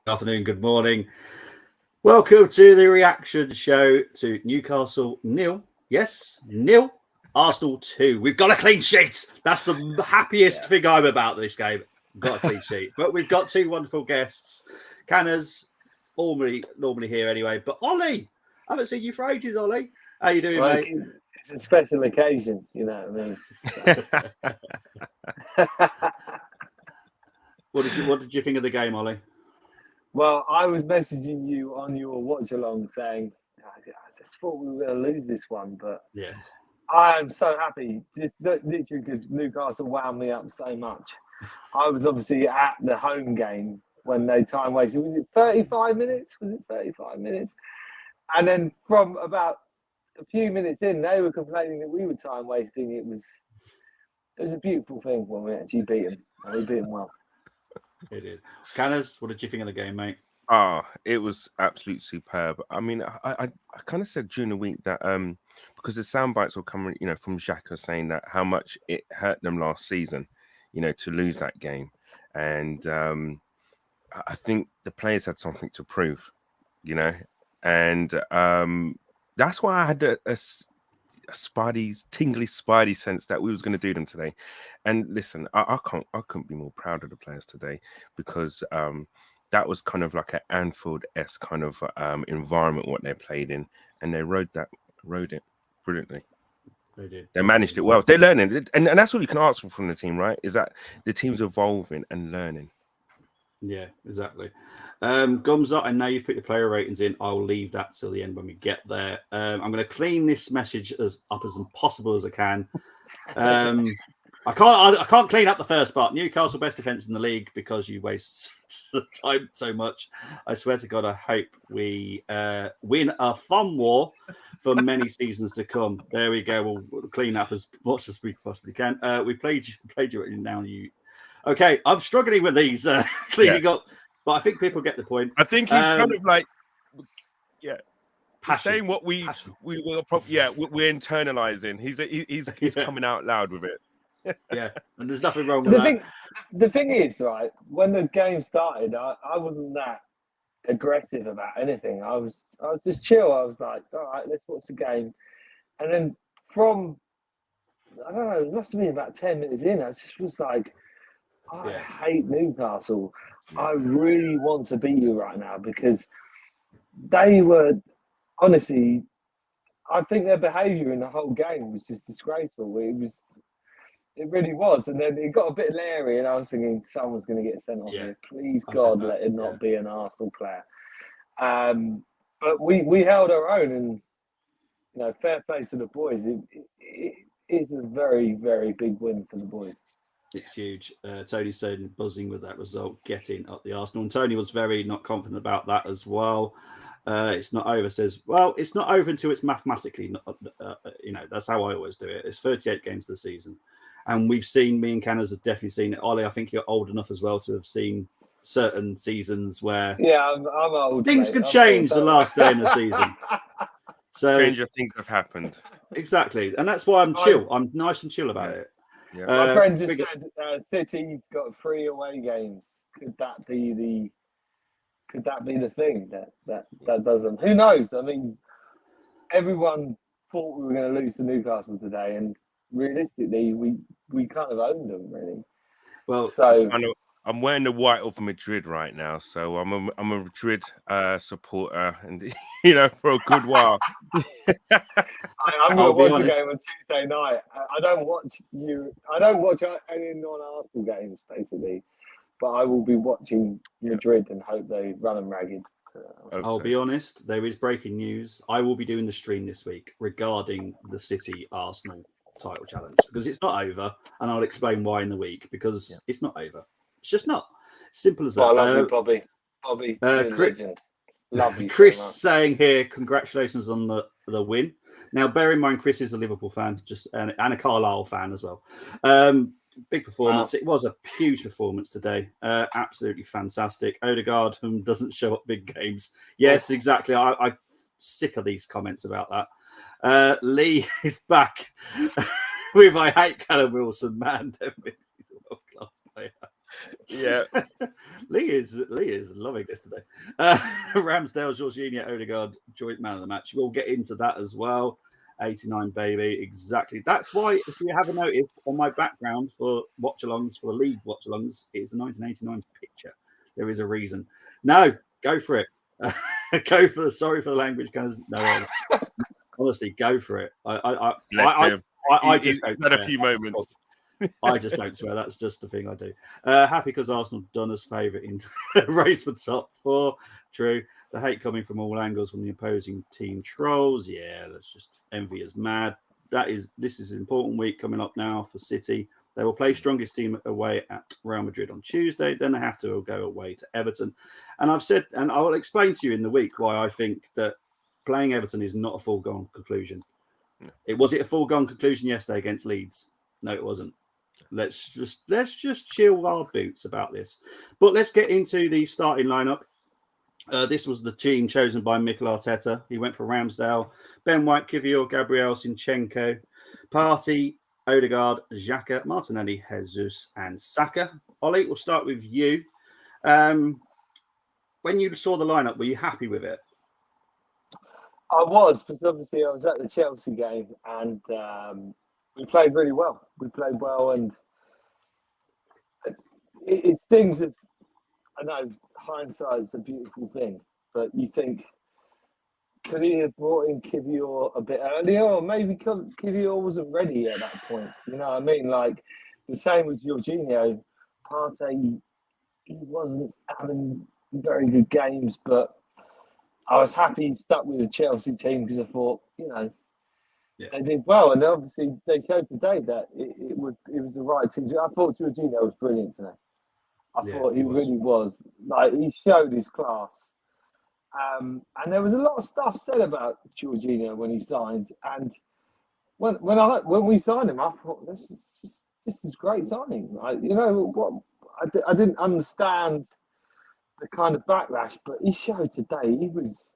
afternoon, good morning. Welcome to the reaction show to Newcastle nil. Yes, nil. Arsenal 2. We've got a clean sheet. That's the happiest thing I'm about this game. Got a clean sheet. But we've got two wonderful guests. Canners, Armoury, normally here anyway. But Ollie, I haven't seen you for ages, Ollie. How you doing, mate? It's a special occasion, you know what I mean? What did you think of the game, Ollie? Well, I was messaging you on your watch along saying, I just thought we were going to lose this one, but yeah, I'm so happy. Just literally because Newcastle wound me up so much. I was obviously at the home game when they time wasted. Was it 35 minutes? And then from about a few minutes in, they were complaining that we were time wasting. It was a beautiful thing when we actually beat them. And we beat them well. It did. Canners, what did you think of the game, mate? It was absolutely superb. I mean, I kind of said during the week that because the sound bites were coming, from Xhaka saying that how much it hurt them last season, to lose that game, and I think the players had something to prove, and that's why I had a tingly spidey sense that we was going to do them today. And listen, I couldn't be more proud of the players today because that was kind of like an Anfield-esque kind of environment what they played in, and they rode it brilliantly. They did. They managed it well. They're learning, and that's all you can ask for from the team, right? Is that the team's evolving and learning. Yeah, exactly. Gumza, I know you've put your player ratings in. I'll leave that till the end when we get there. I'm going to clean this message up as possible as I can. I can't clean up the first part. Newcastle best defense in the league because you waste the time so much. I swear to God, I hope we win a fun war for many seasons to come. There we go. We'll clean up as much as we possibly can. We played you now. Okay, I'm struggling with these cleaning up, but I think people get the point. I think he's kind of like, passion. Saying what we're internalizing. He's coming out loud with it. Yeah, and there's nothing wrong with that. The thing is, right, when the game started, I wasn't that aggressive about anything. I was just chill. I was like, all right, let's watch the game. And then from, I don't know, it must have been about 10 minutes in, I just was like, I hate Newcastle. I really want to beat you right now because they were, honestly, I think their behaviour in the whole game was just disgraceful. It really was. And then it got a bit leery and I was thinking someone's going to get sent off here. Please, God, let it not be an Arsenal player. But we held our own and, fair play to the boys. It is a very, very big win for the boys. It's huge. Tony said buzzing with that result, getting up the Arsenal. And Tony was very not confident about that as well. It's not over, says, well, it's not over until it's mathematically, that's how I always do it. It's 38 games this season. And we've seen, me and Canners have definitely seen it. Ollie, I think you're old enough as well to have seen certain seasons where I'm old. Things can change the last day in the season. So stranger things have happened. Exactly. And that's why I'm chill. I'm nice and chill about it. Yeah. My friend just said City's got 3 away games. Could that be the thing that doesn't? Who knows? I mean, everyone thought we were going to lose to Newcastle today, and realistically, we kind of owned them, really. Well, so I'm wearing the white of Madrid right now, so I'm a Madrid supporter, and for a good while. I'm going to watch the game on Tuesday night. I don't watch any non-Arsenal games, basically, but I will be watching Madrid and hope they run them ragged. I'll be honest, there is breaking news. I will be doing the stream this week regarding the City Arsenal title challenge because it's not over, and I'll explain why in the week because it's not over. It's just not. Simple as that. I love you, Bobby. Bobby, legend. Love you. Chris saying here, congratulations on the win. Now, bear in mind, Chris is a Liverpool fan, and a Carlisle fan as well. Big performance. Wow. It was a huge performance today. Absolutely fantastic. Odegaard, who doesn't show up big games. Yes, exactly. I'm sick of these comments about that. Lee is back with I hate Callum Wilson. Man, he's a world-class player. Yeah. Lee is loving this today. Ramsdale, Jorginho, Odegaard, joint man of the match. We'll get into that as well. 89 baby, exactly. That's why, if you haven't noticed, on my background for watch-alongs, for league watch-alongs, it's a 1989 picture. There is a reason. No, go for it. Go for the. Sorry for the language, guys. No, honestly, go for it. I just don't had a care. few moments. I just don't swear. That's just the thing I do. Happy because Arsenal done us favourite in race for top four. True. The hate coming from all angles from the opposing team trolls. Yeah, that's just envy is mad. This is an important week coming up now for City. They will play strongest team away at Real Madrid on Tuesday. Then they have to go away to Everton. And I've said, and I will explain to you in the week why I think that playing Everton is not a foregone conclusion. Was it a foregone conclusion yesterday against Leeds? No, it wasn't. Let's just chill our boots about this. But let's get into the starting lineup. This was the team chosen by Mikel Arteta. He went for Ramsdale, Ben White, Kivior, Gabriel, Zinchenko, Partey, Odegaard, Xhaka, Martinelli, Jesus, and Saka. Ollie, we'll start with you. When you saw the lineup, were you happy with it? I was, because obviously I was at the Chelsea game and we played really well. We played well, and it's things that, I know hindsight's a beautiful thing, but you think, could he have brought in Kivior a bit earlier, or maybe Kivior wasn't ready at that point? You know what I mean? Like the same with Jorginho. Partey, he wasn't having very good games, but I was happy he stuck with the Chelsea team because I thought, they did well, and obviously they showed today that it was the right team. I thought Jorginho was brilliant today. I thought he really was. Like, he showed his class. And there was a lot of stuff said about Jorginho when he signed. And when we signed him, I thought this is great signing. I didn't understand the kind of backlash, but he showed today he was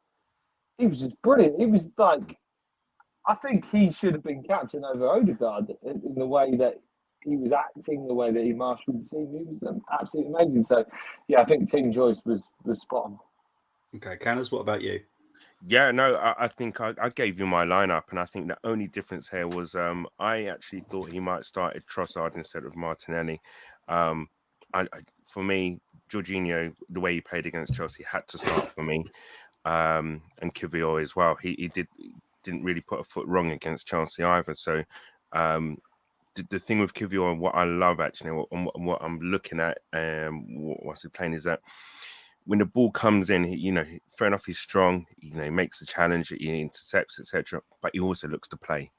just brilliant. He was like, I think he should have been captain over Odegaard in the way that he was acting, the way that he marshaled the team. He was absolutely amazing. So, yeah, I think team choice was spot on. Okay, Canners, what about you? Yeah, no, I think I gave you my lineup, and I think the only difference here was I actually thought he might start at Trossard instead of Martinelli. For me, Jorginho, the way he played against Chelsea, had to start for me, and Kivior as well. He didn't really put a foot wrong against Chelsea either. So the thing with Kivior, and what I love actually, and what I'm looking at, what's he playing, is that when the ball comes in, fair enough, he's strong. He makes a challenge, he intercepts, etc. But he also looks to play,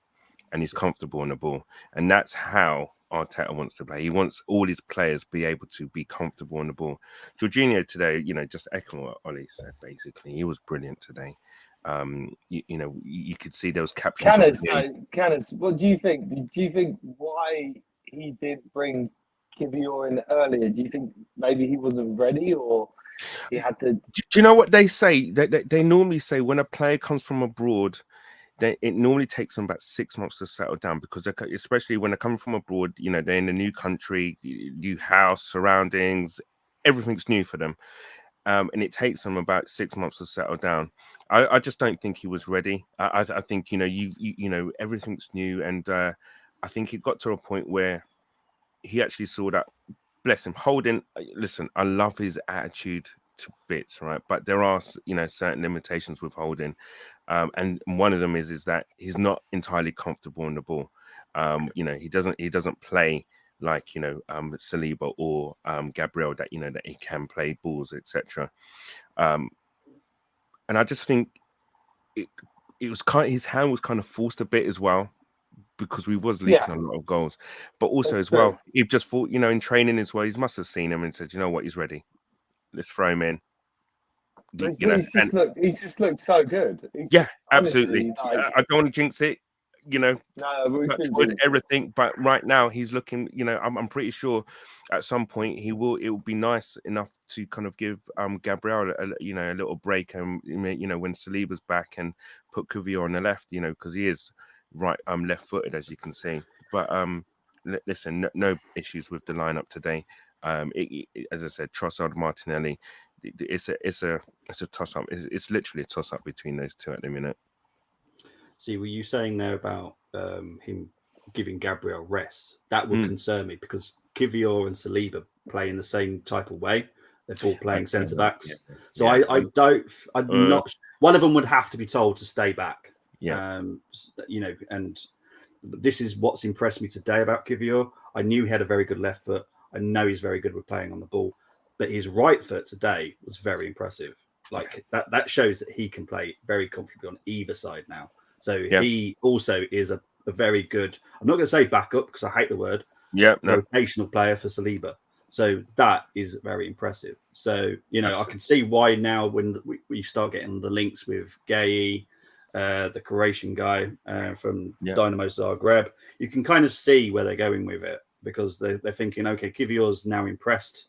and he's comfortable on the ball, and that's how Arteta wants to play. He wants all his players be able to be comfortable on the ball. Jorginho today, just echoing what Ollie said, basically, he was brilliant today. You could see those captions. Canners, what do you think? Do you think why he didn't bring Kivior in earlier? Do you think maybe he wasn't ready, or he had to? Do you know what they say? They normally say when a player comes from abroad, it normally takes them about 6 months to settle down, because especially when they're coming from abroad, they're in a new country, new house, surroundings, everything's new for them. And it takes them about 6 months to settle down. I just don't think he was ready. I think everything's new, and I think it got to a point where he actually saw that. Bless him, Holding. Listen, I love his attitude to bits, right? But there are certain limitations with Holding, and one of them is that he's not entirely comfortable on the ball. He doesn't play like Saliba or Gabriel, that that he can play balls, etc. And I just think it was his hand was kind of forced a bit as well, because we was leaking a lot of goals. But also That's as well, he just thought, in training as well, he must have seen him and said, you know what, he's ready. Let's throw him in. He's just looked so good. Absolutely. I don't want to jinx it. Touch wood, everything, but right now he's looking. I'm pretty sure at some point it will be nice enough to kind of give Gabriel a little break, and when Saliba's back, and put Kivior on the left, because he is right left-footed, as you can see. But listen, no issues with the lineup today. As I said, Trossard, Martinelli. It's a toss up. It's literally a toss up between those two at the minute. See, were you saying there about him giving Gabriel rest? That would concern me because Kivior and Saliba play in the same type of way. They're all playing centre backs. Yeah. So I'm not. One of them would have to be told to stay back. Yeah. And this is what's impressed me today about Kivior. I knew he had a very good left foot. I know he's very good with playing on the ball, but his right foot today was very impressive. Like that shows that he can play very comfortably on either side now. So he also is a very good, I'm not going to say backup because I hate the word, rotational player for Saliba. So that is very impressive. So, I can see why now when we start getting the links with Gay, the Croatian guy from Dynamo Zagreb, you can kind of see where they're going with it because they're thinking, okay, Kivior's now impressed.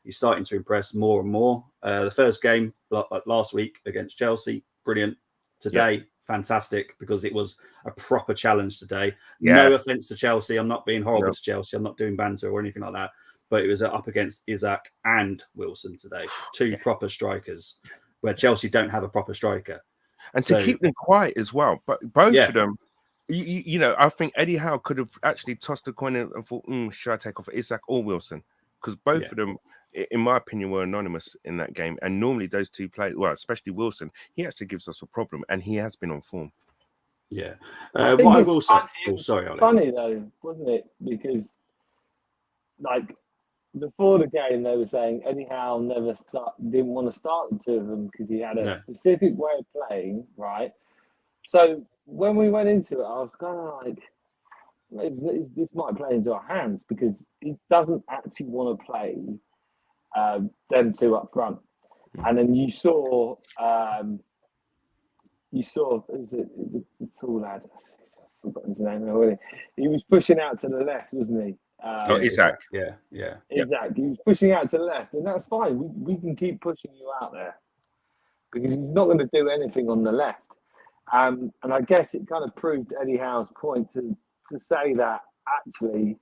He's starting to impress more and more. The first game like last week against Chelsea, brilliant. Today, fantastic because it was a proper challenge today. No offense to Chelsea. I'm not being horrible to Chelsea. I'm not doing banter or anything like that. But it was up against Isaac and Wilson today. Two proper strikers where Chelsea don't have a proper striker. And to keep them quiet as well. But both of them, I think Eddie Howe could have actually tossed the coin and thought, should I take off Isaac or Wilson? Because both of them, in my opinion, were anonymous in that game. And normally those two players, well, especially Wilson, he actually gives us a problem. And he has been on form. Yeah. What I will say... Oh, sorry, Ollie. Funny, though, wasn't it? Because, before the game, they were saying Eddie Howe didn't want to start the two of them because he had a specific way of playing, right? So when we went into it, I was kind of like, this might play into our hands because he doesn't actually want to play them two up front. And then you saw was it the tall lad? I've forgotten his name already. He was pushing out to the left, wasn't he? Isaac. Yeah. Isaac. He was pushing out to the left, and that's fine. We can keep pushing you out there because he's not going to do anything on the left. And I guess it kind of proved Eddie Howe's point to say that actually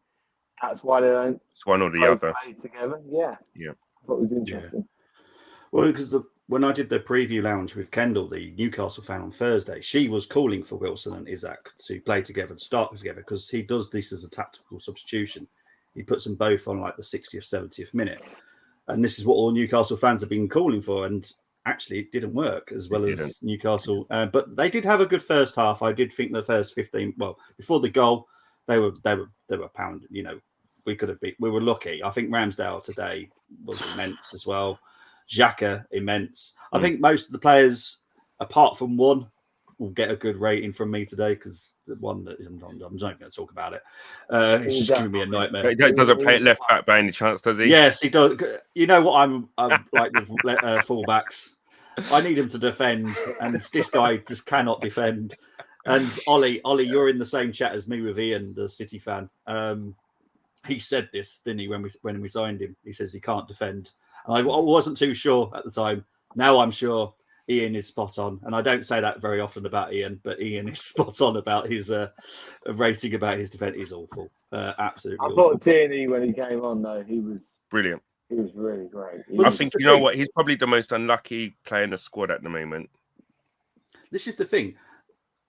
that's why they don't. It's one or the other. Play together. Yeah. I thought it was interesting. Yeah. Well, because when I did the preview lounge with Kendall, the Newcastle fan on Thursday, she was calling for Wilson and Isaac to play together and start together because he does this as a tactical substitution. He puts them both on like the 60th, 70th minute. And this is what all Newcastle fans have been calling for. And actually, it didn't work as well as Newcastle. But they did have a good first half. I did think the first 15, before the goal, they were pounded. We were lucky. I think Ramsdale today was immense as well. Xhaka, immense. I think most of the players, apart from one, will get a good rating from me today because the one that I'm not going to talk about it. It's just giving me a nightmare. He doesn't play it left back by any chance, does he? Yes, he does. You know what I'm like with fullbacks. I need him to defend, and this guy just cannot defend. And Ollie, you're in the same chat as me with Ian, the City fan. He said this, didn't he, when we signed him? He says he can't defend. I wasn't too sure at the time. Now I'm sure Ian is spot on. And I don't say that very often about Ian, but Ian is spot on about his rating about his defence. He's awful. Absolutely I thought Tierney, when he came on, though, he was brilliant. He was really great. I think, you know what? He's probably the most unlucky player in the squad at the moment. This is the thing.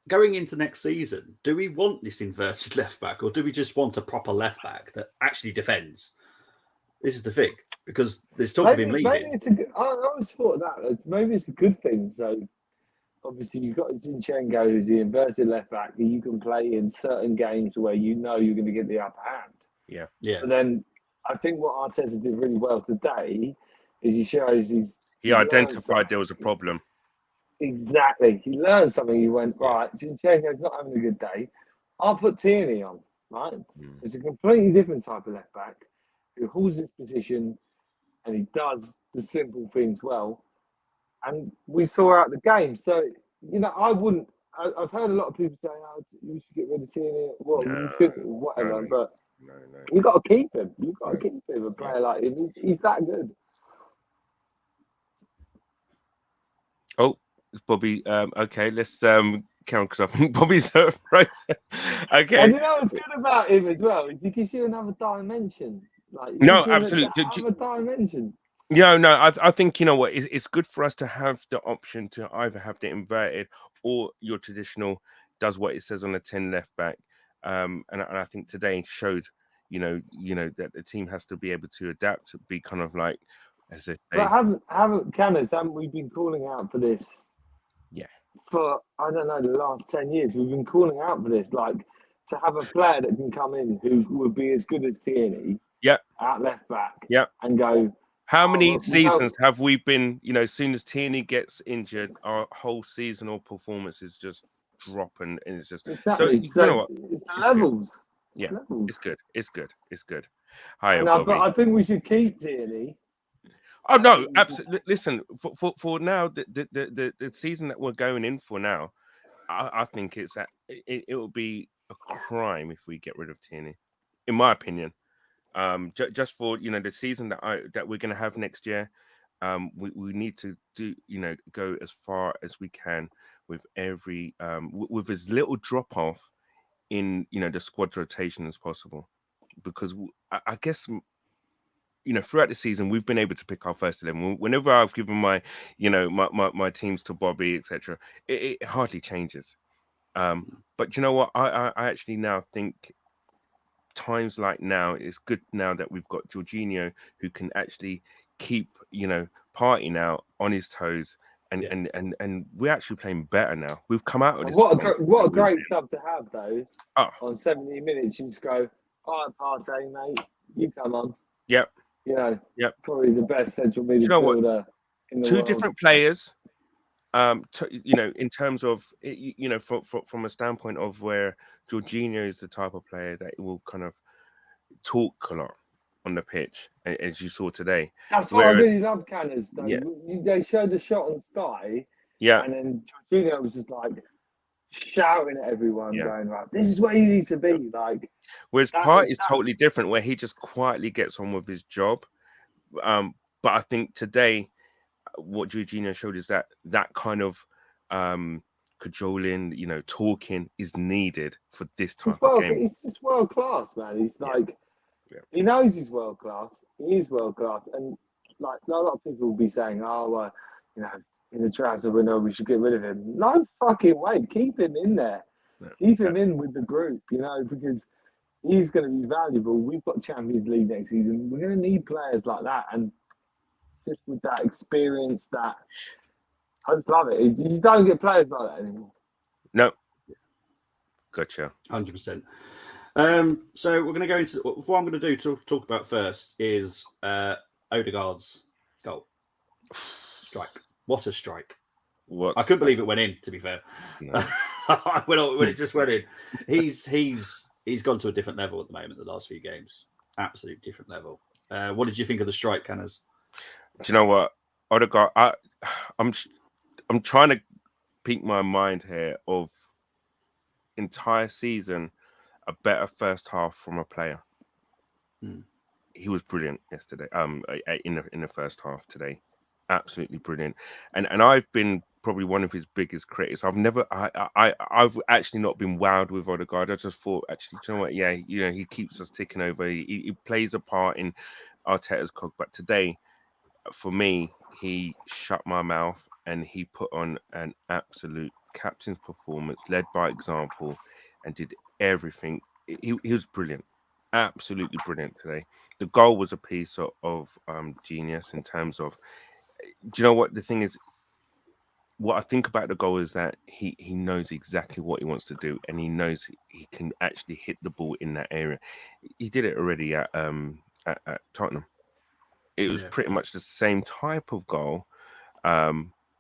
Going into next season, do we want this inverted left back or do we just want a proper left back that actually defends? This is the thing. Because there's talk of him leaving. Maybe it's I always thought that. Maybe it's a good thing. So, obviously, you've got Zinchenko, who's the inverted left back, that you can play in certain games where you know you're going to get the upper hand. Yeah. But then, I think what Arteta did really well today is he identified there was a problem. Exactly. He learned something. He went, right, Zinchenko's not having a good day. I'll put Tierney on, right? It's a completely different type of left back who holds his position and he does the simple things well. And we saw out the game. So, I've heard a lot of people say, you should get rid of Tierney. Well, you shouldn't, whatever. But you've got to keep him. You've got to keep him. A player like him, he's that good. Oh, Bobby. Okay, let's carry on because I think Bobby's right. Okay. And you know what's good about him as well is he gives you another dimension. Like, No, give it absolutely. that other dimension. No. I think you know what. It's good for us to have the option to either have the inverted or your traditional does what it says on the 10 left back. And I think today showed, you know that the team has to be able to adapt to be kind of like, as they say. But haven't we been calling out for this? Yeah. For I don't know the last 10 years, we've been calling out for this, like to have a player that can come in who would be as good as Tierney. Yeah. At left back. Yeah. And go. How many seasons have we been, as soon as Tierney gets injured, our whole seasonal performances just drop and it's just exactly. So you know what? It's levels. Good. Yeah, levels. It's good. Hi, but I think we should keep Tierney. Oh no, absolutely. Listen, for now, the season that we're going in for now, I think it will be a crime if we get rid of Tierney, in my opinion. Just for the season that we're going to have next year, we need to do go as far as we can with every with as little drop off in the squad rotation as possible, because I guess throughout the season we've been able to pick our first 11. Whenever I've given my my teams to Bobby, etc., it hardly changes. But you know what, I actually now think times like now, it's good now that we've got Jorginho who can actually keep partying out on his toes, and we're actually playing better now. We've come out of this. What a great sub to have though. On 70 minutes, you just go, all right, Partey, mate, you come on. Yep. Probably the best central midfielder in the world. Two different players. In terms of from a standpoint of where Jorginho is the type of player that will kind of talk a lot on the pitch, as you saw today. That's what I really love, Canners. Though they showed the shot on Sky, and then Jorginho was just like shouting at everyone, going like, "This is where you need to be." Like, whereas Partey is totally different, where he just quietly gets on with his job. But I think today, what Jorginho showed is that kind of cajoling, talking is needed for this type of game. He's just world class, man. He's like, he knows he's world class. He is world class, and like a lot of people will be saying, "Oh, in the transfer window, we should get rid of him." No fucking way. Keep him in there. Keep him in with the group, because he's going to be valuable. We've got Champions League next season. We're going to need players like that, and just with that experience, I just love it. You don't get players like that anymore. No. Gotcha. 100%. So we're going to go into what I'm going to do to talk about first is Odegaard's goal. Strike. What a strike. I couldn't believe it went in, to be fair. No. when it just went in. He's gone to a different level at the moment, the last few games. Absolute different level. What did you think of the strike, Canners? Do you know what, Odegaard? I'm trying to peek my mind here of entire season a better first half from a player. He was brilliant yesterday. In the first half today, absolutely brilliant. And I've been probably one of his biggest critics. I've actually not been wowed with Odegaard. I just thought, actually, do you know what? Yeah, he keeps us ticking over. He plays a part in Arteta's cog. But today, for me, he shut my mouth and he put on an absolute captain's performance, led by example, and did everything. He was brilliant, absolutely brilliant today. The goal was a piece of genius in terms of. Do you know what the thing is? What I think about the goal is that he knows exactly what he wants to do, and he knows he can actually hit the ball in that area. He did it already at Tottenham. It was pretty much the same type of goal,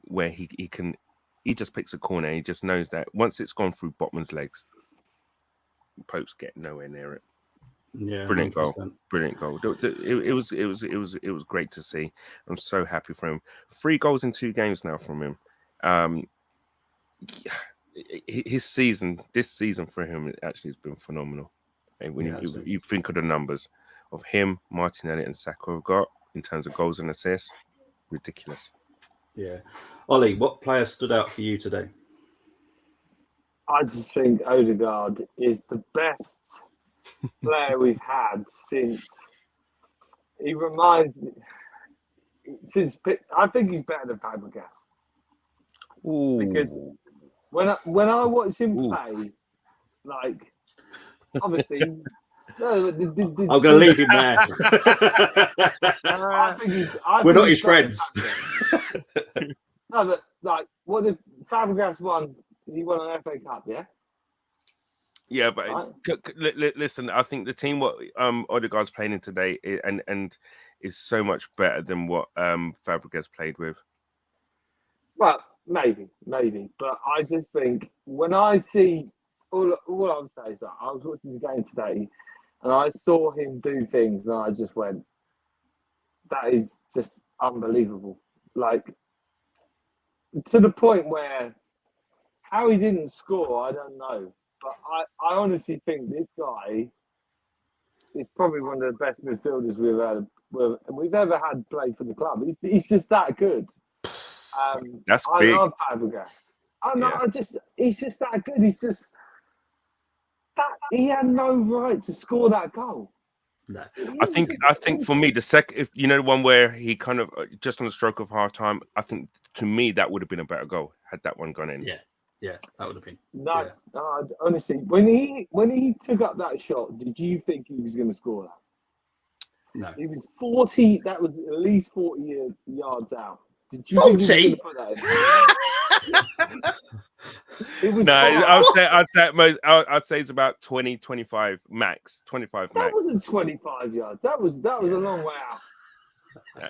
where he just picks a corner. And he just knows that once it's gone through Botman's legs, Pope's get nowhere near it. Yeah, brilliant 100%. goal, brilliant goal. It was great to see. I'm so happy for him. 3 goals in 2 games now from him. This season for him actually has been phenomenal. And when you think of the numbers of him, Martinelli, and Saka have got in terms of goals and assists, ridiculous. Yeah, Ollie, what player stood out for you today? I just think Odegaard is the best player we've had since He reminds me. I think he's better than Fabregas. Because when I watch him play, like obviously, I'm going to leave him there. I think he's. We're not his friends. No, but like, what if Fabregas won? He won an FA Cup, yeah. Yeah, but listen, I think the team what Odegaard's playing in today and is so much better than what Fabregas played with. Well, maybe, but I just think when I see all I'm saying is that I was watching the game today, and I saw him do things, and I just went, "That is just unbelievable!" Like to the point where how he didn't score, I don't know. But I honestly think this guy is probably one of the best midfielders we've ever had play for the club. He's just that good. That's I big. love Fabregas. He's just that good. He's just that he had no right to score that goal. No. I think for me the second, if you know the one where he kind of just on the stroke of half time, I think to me that would have been a better goal had that one gone in. Yeah, that would have been. No, honestly, when he took up that shot, did you think he was going to score that? No. He was 40. That was at least 40 yards out. Did you 40? think he was going to put that in? It was. No, far. I'd say it's about 20, 25 max. 25 max. That wasn't 25 yards. That was a long way out.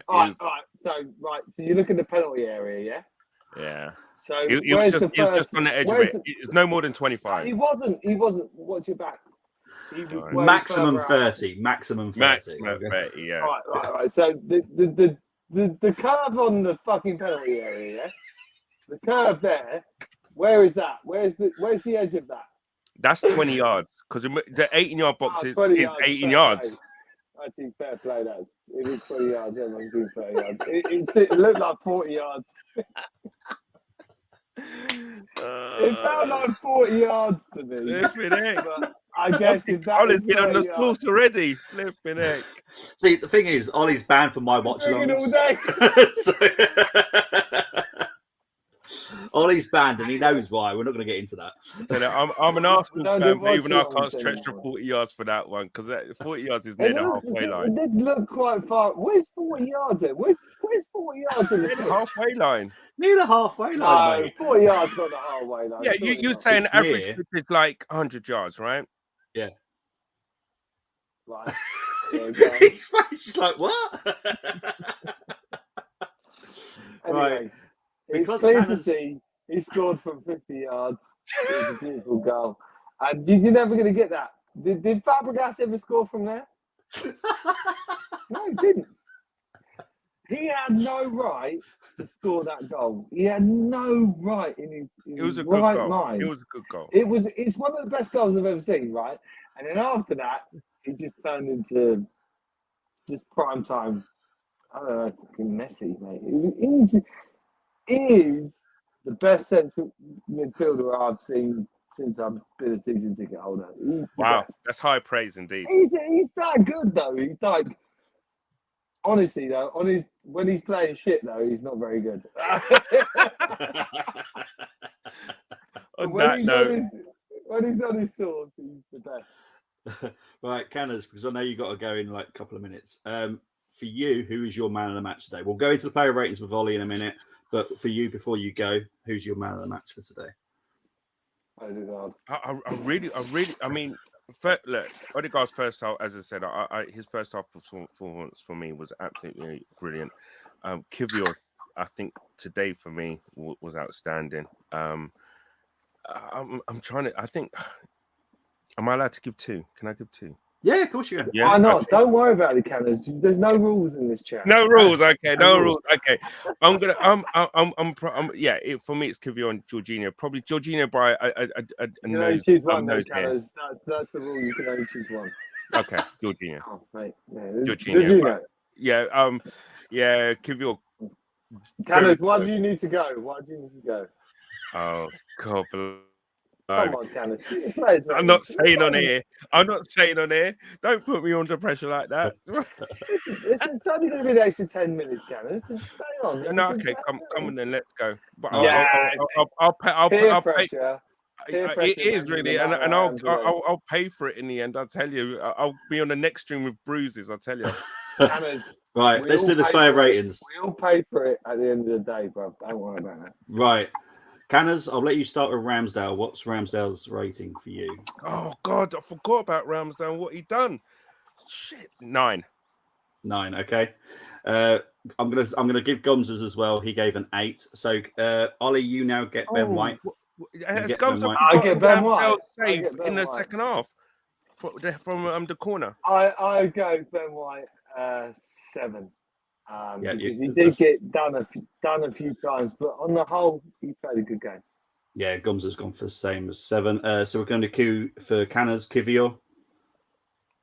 All right. So you look at the penalty area, yeah. Yeah. So he was just on the edge of it. It's no more than 25. He wasn't. Watch your back. He was maximum 30. Maximum 30. Maximum 30. Yeah. Right. So the curve on the fucking penalty area, yeah. The curve there. Where is that? Where's the edge of that? That's 20 yards because the 18-yard box is 18 yards. Play. I think fair play. It was 20 yards. It must be 30 yards. It looked like 40 yards. It felt like 40 yards to me. But I guess if that Ollie's been on the sauce already. Flipping heck. See, the thing is, Ollie's banned from my watch alongs. All day. Ollie's banned, and he knows why. We're not going to get into that. So I'm an Arsenal fan, but even I can't stretch to 40 yards for that one because 40 yards is near the halfway line. It did look quite far. Where's 40 yards in? Where's 40 yards in the halfway line? Near the halfway line, mate. 40 yards not the halfway line. Yeah, you're saying average is like 100 yards, right? Yeah. Right. He's like, what? Anyway, right. It's clear to see he scored from 50 yards. It was a beautiful goal. And you're never going to get that. Did Fabregas ever score from there? No, he didn't. He had no right to score that goal. He had no right in his right mind. It was a good goal. It's one of the best goals I've ever seen, right? And then after that, he just turned into just prime time. I don't know, fucking Messi, mate. He is the best central midfielder I've seen since I've been a season ticket holder. Wow, that's high praise indeed. He's that good though. He's like, honestly though, when he's playing shit though, he's not very good. When he's on his sauce, he's the best. Right, Canners, because I know you've got to go in like a couple of minutes. For you, who is your man of the match today? We'll go into the player ratings with Ollie in a minute, but for you, before you go, who's your man of the match for today? Odegaard. I mean, look, Odegaard's first half, as I said, his first half performance for me was absolutely brilliant. Kivior, I think today for me was outstanding. I'm trying to. I think. Am I allowed to give two? Can I give two? Yeah, of course you can. Yeah, why not? Don't worry about the cameras. There's no rules in this chat. No rules. Okay, no rules. Okay, I'm gonna. Yeah. For me, it's Kivior and Jorginho. Probably Jorginho by a nose. Choose one. No cameras. That's the rule. You can only choose one. Okay, Jorginho. Oh, mate. Yeah, Jorginho. Yeah. Yeah. Kivior. Cameras. Why do you need to go? Oh God. Come on, Canis. Players I'm not ratings. saying on air. I'm not saying on air. Don't put me under pressure like that. It's only going to be the extra 10 minutes, Canis. So just stay on. No, okay, come on then, let's go. But Yeah, I'll peer pay. pressure. Peer It pressure is makes you really, the and man I am today. I'll pay for it in the end. I'll tell you, I'll be on the next stream with bruises. I'll tell you. Canis, Right, we let's all do the pay player for it. ratings. We all pay for it at the end of the day, bro. Don't worry about that. Right. Canners, I'll let you start with Ramsdale. What's Ramsdale's rating for you? Oh God, I forgot about Ramsdale. What he done? Shit, 9. 9. Okay. I'm gonna give Gomz's as well. He gave an 8. So Ollie, you now get Ben White. Has get Gums Ben White. I get Ben White. Save in the second half from the corner. I go Ben White 7. Yeah, because he did get done a few times, but on the whole, he played a good game. Yeah, Gums has gone for the same as 7. So we're going to queue for Canners, Kivior.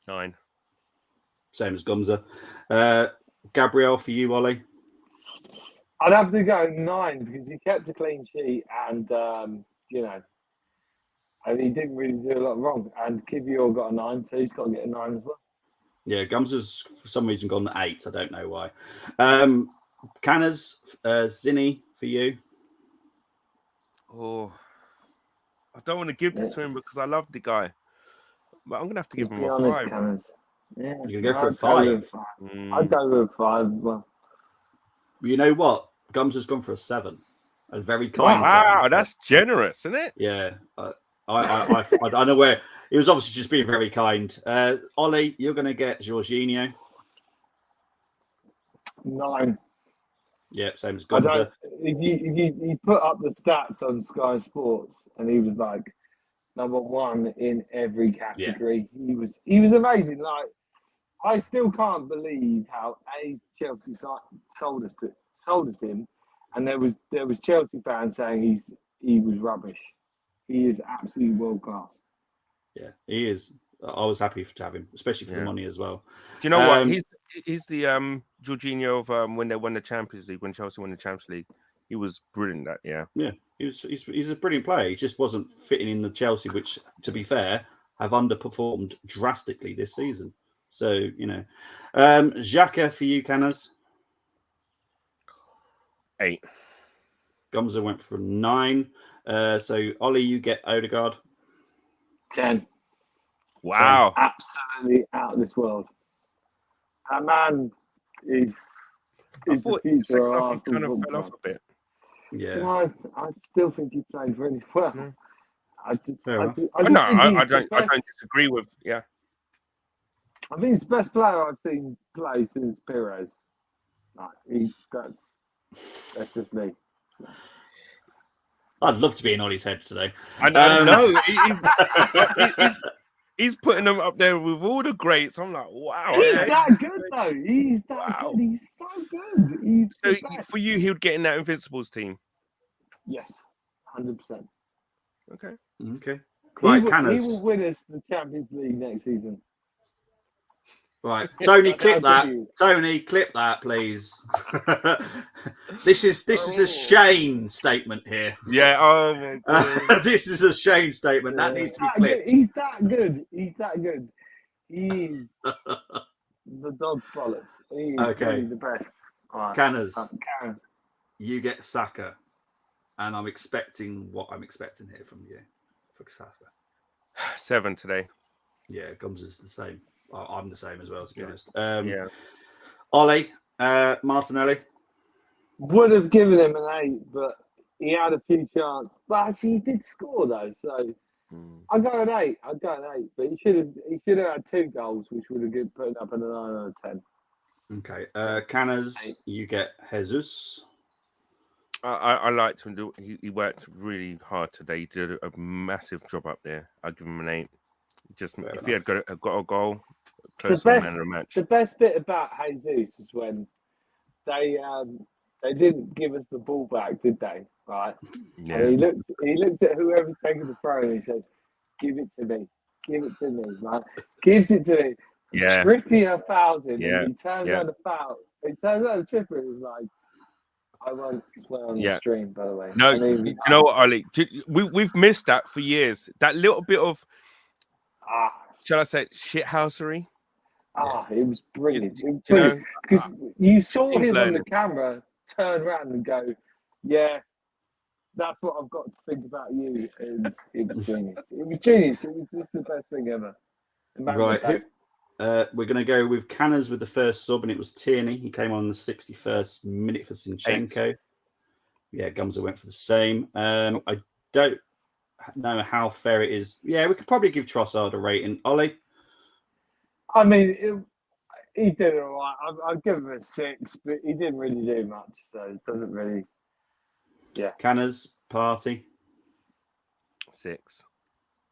9. Same as Gumza. Gabriel, for you, Ollie. I'd have to go 9 because he kept a clean sheet and, and he didn't really do a lot wrong. And Kivior got a 9, so he's got to get a 9 as well. Yeah, Gumza's for some reason gone 8. I don't know why. Canners, Zinni, for you. Oh, I don't want to give this to him because I love the guy, but I'm gonna have to give him a 5. Canners. Yeah, You can go for a 5. I'd go with a 5 as well. You know what? Gums has gone for a 7. A very kind. Wow, 7. that's generous, isn't it? Yeah, I don't know where. It was obviously just being very kind. Ollie, you're going to get Jorginho. 9. Yeah, same as I Gumza. don't. If you put up the stats on Sky Sports, and he was like number 1 in every category. Yeah. He was amazing. Like, I still can't believe how Chelsea sold us him, and there was Chelsea fans saying he was rubbish. He is absolutely world class. Yeah, he is. I was happy to have him, especially for the money as well. Do you know what? He's the Jorginho of when they won the Champions League, when Chelsea won the Champions League. He was brilliant that year. Yeah, he's a brilliant player. He just wasn't fitting in the Chelsea, which, to be fair, have underperformed drastically this season. So, Xhaka for you, Canners. 8. Gumza went for 9. So, Ollie, you get Odegaard. 10. Wow. 10. Absolutely out of this world. That man is the future of Arsenal. Kind of fell off a bit. Yeah. I still think he played really well. Mm. I don't disagree with, yeah. I think he's the best player I've seen play since Perez. That's just me. I'd love to be in Ollie's head today. I know. He's putting them up there with all the greats. I'm like, wow. He's that good, though. He's that good. He's so good. So for you, he would get in that Invincibles team? Yes, 100%. Okay. Right, he will win us the Champions League next season. Right, Tony, clip that. Tony, clip that, please. This is a Shane statement here. Yeah. Oh my God. This is a Shane statement that needs to be clipped. He's that good. He's the dog's bollocks. He's really the best. Right. Canners, you get Saka, and I'm expecting what I'm expecting here from you for Saka. 7 today. Yeah, Gums is the same. I'm the same as well, to be honest. Ollie, Martinelli. Would have given him an 8, but he had a few chances. But actually, he did score though, so I'd go an 8. But he should have had 2 goals, which would have put up an 9 out of 10. Okay, Canners, you get Jesus. I liked him. He worked really hard today. He did a massive job up there. I'd give him an 8. If he had got a goal, close to the man of the match. The best bit about Jesus was when they didn't give us the ball back, did they? Right? Yeah. And he looked at whoever's taking the throw and he says, "Give it to me, right?" Gives it to me. Yeah. Trippier fouls him. Yeah. And he turns on the foul. He turns on the Trippier and he's like, I won't swear on the Yeah. stream, by the way. No, I mean, you know what, Ollie? We've missed that for years. That little bit of, shall I say, shithousery. it was brilliant. You know, Because you saw he's him on the learning. camera turn around and go, "Yeah, that's what I've got to think about you." It was genius. It was genius. It was just the best thing ever. Right. We're going to go with Canners with the first sub, and it was Tierney. He came on the 61st minute for Zinchenko. Yeah, Gumser went for the same. I don't know how fair it is. Yeah, we could probably give Trossard a rating. Ollie? I mean, he did all right. I'd give him a 6, but he didn't really do much, so it doesn't really. Yeah. Canners, Party? 6.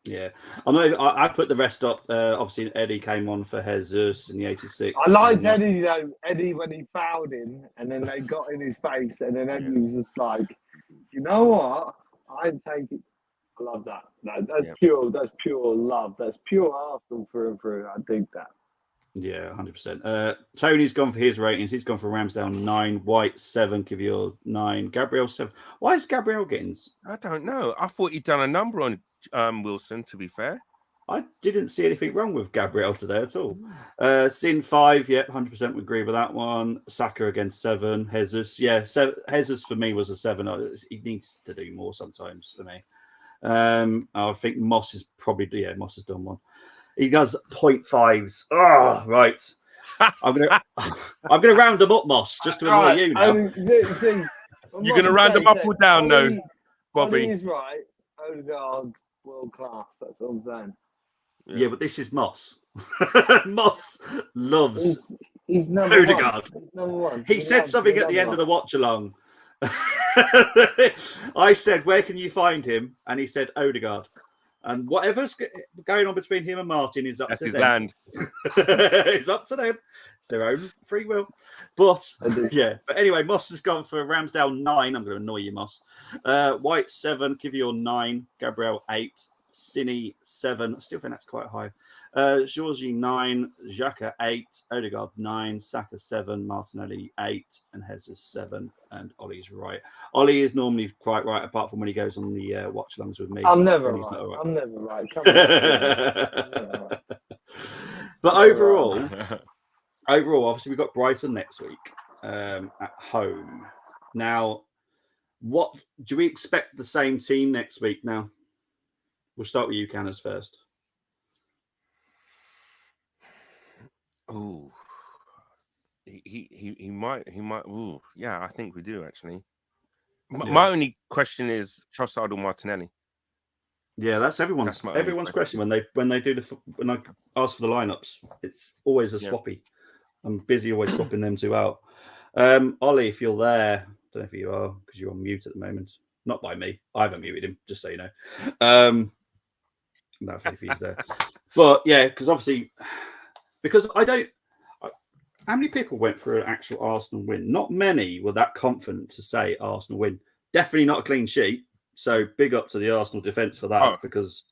Yeah, I put the rest up. Obviously, Eddie came on for Jesus in the 86th. I liked Eddie though. Eddie when he fouled him, and then they got in his face, and then Eddie was just like, "You know what? I take it." I love that. That's pure. That's pure love. That's pure Arsenal through and through. I dig that. Yeah, 100%. Tony's gone for his ratings. He's gone for Ramsdale 9, White 7, Kivior 9, Gabriel 7. Why is Gabriel getting? I don't know. I thought he'd done a number on Wilson. To be fair, I didn't see anything wrong with Gabriel today at all. Sin 5, 100% would agree with that one. Saka again 7. Jesus, Jesus for me was a 7. He needs to do more sometimes for me. I think Moss is probably Moss has done one. He does 0.5s. Oh, right. I'm gonna round them up, Moss, just to annoy you now. You're gonna round them up or down, no, Bobby? Ollie is right. Odegaard, world class. That's what I'm saying. Yeah, but this is Moss. Moss loves he's number Odegaard. One. He's number one. He said something at the end of the watch along. I said, "Where can you find him?" And he said, "Odegaard." And whatever's going on between him and Martin is up to his them. land. It's up to them. It's their own free will. But But anyway, Moss has gone for Ramsdale 9. I'm going to annoy you, Moss. White 7, Kivior 9, Gabriel 8, Cine 7. I still think that's quite high. Georgie 9, Xhaka 8, Odegaard 9, Saka 7, Martinelli 8, and Jesus 7. And Ollie's right. Ollie is normally quite right, apart from when he goes on the watch alongs with me. I'm never right. I'm never right. Come on. But overall, obviously we've got Brighton next week at home. Now, what do we expect the same team next week? Now, we'll start with you, Canners, first. Oh, he might. Ooh, yeah, I think we do actually. My only question is Trossard or Martinelli. Yeah, that's everyone's question when I ask for the lineups. It's always a swappy. I'm busy always swapping them two out. Ollie, if you're there, I don't know if you are because you're on mute at the moment. Not by me. I haven't muted him, just so you know. No, if he's there. But yeah, because obviously. Because how many people went for an actual Arsenal win? Not many were that confident to say Arsenal win. Definitely not a clean sheet. So big up to the Arsenal defence for that. Because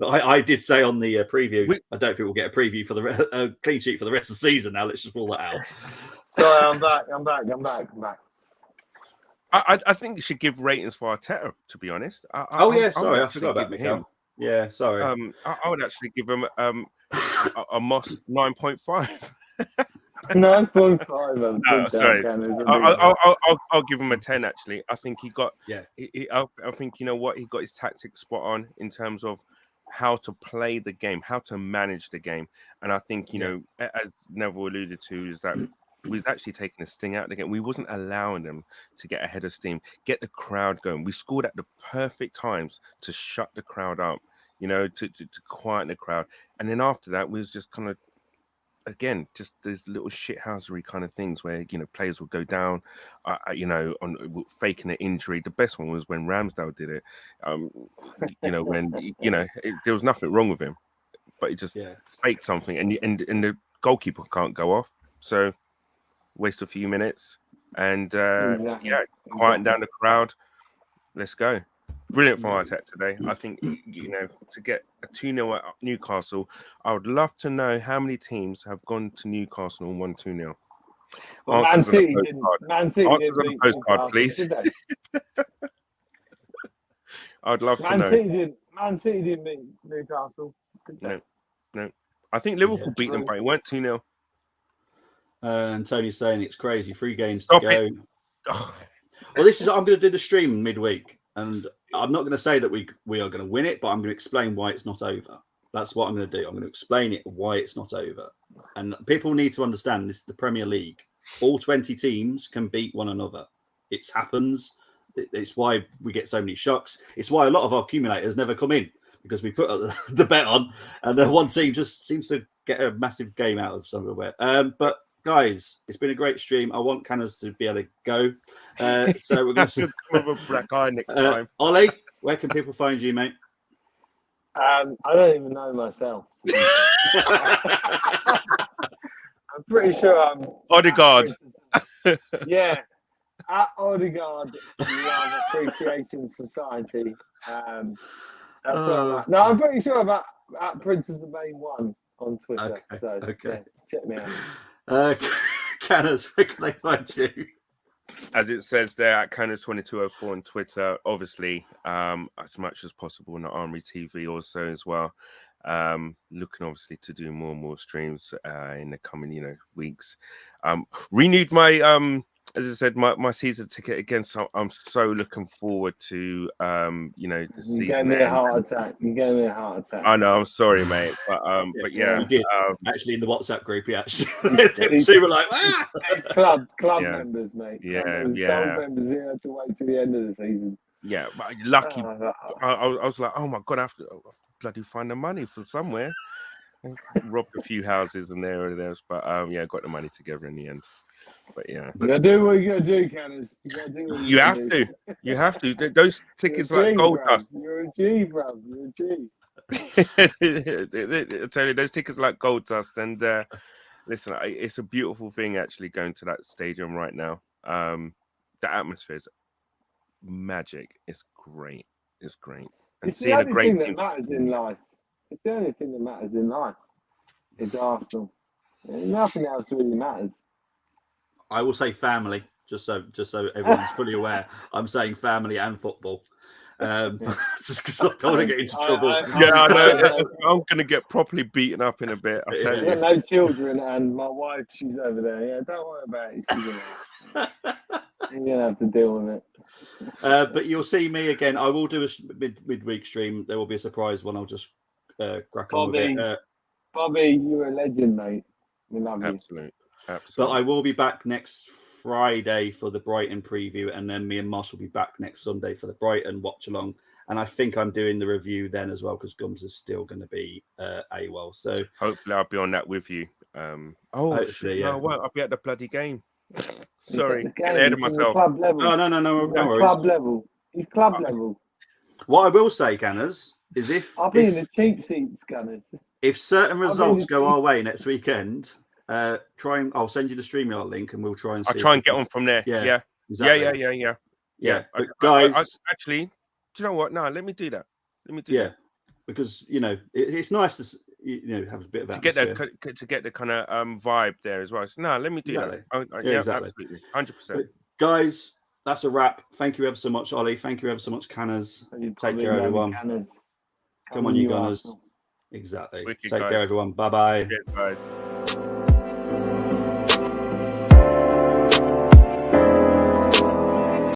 I did say on the preview, I don't think we'll get a preview for the clean sheet for the rest of the season. Now let's just rule that out. Sorry, I'm back. I think you should give ratings for Arteta. To be honest. Sorry, I forgot about him. Yeah, sorry. I would actually give him a Moss 9.5. 9.5. No, sorry. I'll give him a 10. Actually, I think he got. Yeah. I think you know what, he got his tactics spot on in terms of how to play the game, how to manage the game, and I think you know, as Neville alluded to, is that we was actually taking a sting out of the game. We wasn't allowing them to get ahead of steam, get the crowd going. We scored at the perfect times to shut the crowd up, you know, to quieten the crowd. And then after that, we was just kind of, again, just these little shithousery kind of things where, you know, players would go down, you know, on faking an injury. The best one was when Ramsdale did it, you know, when, you know, there was nothing wrong with him, but he just faked something and the goalkeeper can't go off. So, waste a few minutes and quieten down the crowd. Let's go. Brilliant from Arteta today. I think, you know, to get a 2-0 at Newcastle, I would love to know how many teams have gone to Newcastle and won 2-0. Well, Man Answers on a City didn't. postcard. Man City Answers didn't on a beat postcard, Newcastle, please. did they? I'd love to Man know. City didn't. Man City didn't beat Newcastle. Did they? No. I think Liverpool beat them, true. but it weren't 2-0. And Tony's saying it's crazy. 3 games Stop to go. Oh, Well, this is I'm going to do the stream midweek, and I'm not going to say that we are going to win it, but I'm going to explain why it's not over. That's what I'm going to do. I'm going to explain it why it's not over, and people need to understand this is the Premier League. All 20 teams can beat one another. It happens. It's why we get so many shocks. It's why a lot of our accumulators never come in because we put the bet on, and then one team just seems to get a massive game out of somewhere. But guys, it's been a great stream. I want Canners to be able to go. So we're going to have a black eye next time. Ollie, where can people find you, mate? I don't even know myself. I'm pretty sure I'm Odegaard. Yeah, at Odegaard Love Appreciation Society. That's where I'm at. No, I'm pretty sure I'm at Prince is the main one on Twitter. Okay. Yeah, check me out. Canners, where can they find you? As it says there at Canis2204 on Twitter, obviously, as much as possible on the Armoury TV also as well. Looking obviously to do more and more streams in the coming, weeks. Renewed my as I said, my season ticket again. So I'm so looking forward to the season. You gave me a heart attack. I know, I'm sorry, mate. But yeah. You did. Actually, in the WhatsApp group, yeah. These Two were like, club Yeah. members, mate. Yeah, Club members, yeah. Gold members, you have to wait till the end of the season. Yeah, but lucky. Oh, I was like, oh my God, I have to bloody find the money from somewhere. Robbed a few houses and there and there, but got the money together in the end. But yeah, you gotta do what you gotta do, Canners. You gotta do what you have do. to. You have to. Those tickets You're a like G, gold bruv. dust. You're a G, bro. You're a G. I tell you, those tickets are like gold dust. And listen, it's a beautiful thing actually going to that stadium right now. The atmosphere is magic. It's great. It's great. And It's the seeing a only great thing that team. matters in life. It's the only thing that matters in life. Is Arsenal. Nothing else really matters. I will say family, just so everyone's fully aware. I'm saying family and football. Just because I don't want to get into trouble. I know. I'm going to get properly beaten up in a bit. I tell I've you. got no children, and my wife, she's over there. Yeah, don't worry about it. You're going to have to deal with it. But you'll see me again. I will do a midweek stream. There will be a surprise one. I'll just crack on with it. Bobby, you're a legend, mate. We love you. Absolutely. But I will be back next Friday for the Brighton preview, and then me and Moss will be back next Sunday for the Brighton watch along. And I think I'm doing the review then as well because Gums is still going to be AWOL. So hopefully I'll be on that with you. Hopefully, yeah. No, well, I'll be at the bloody game. Sorry, Game. getting ahead of It's myself. Club level. No worries. Club level. He's club level. What I will say, Ganners, is I'll be in the cheap seats, Gunners. if certain results go our way next weekend, I'll send you the StreamYard link and we'll try and see. I'll try and get on from there. Yeah. Exactly. Yeah. But guys, guys, actually, do you know what? No, let me do that. That. Because it's nice to have a bit of atmosphere. to get the kind of vibe there as well. So, no, let me do that. Exactly. Absolutely, 100%. Guys, that's a wrap. Thank you ever so much, Ollie. Thank you ever so much, Canners. Take care, everyone. Canners. Come on, you Gunners. Exactly. Wicked, Take guys. care, everyone. Bye-bye. Cheers, guys.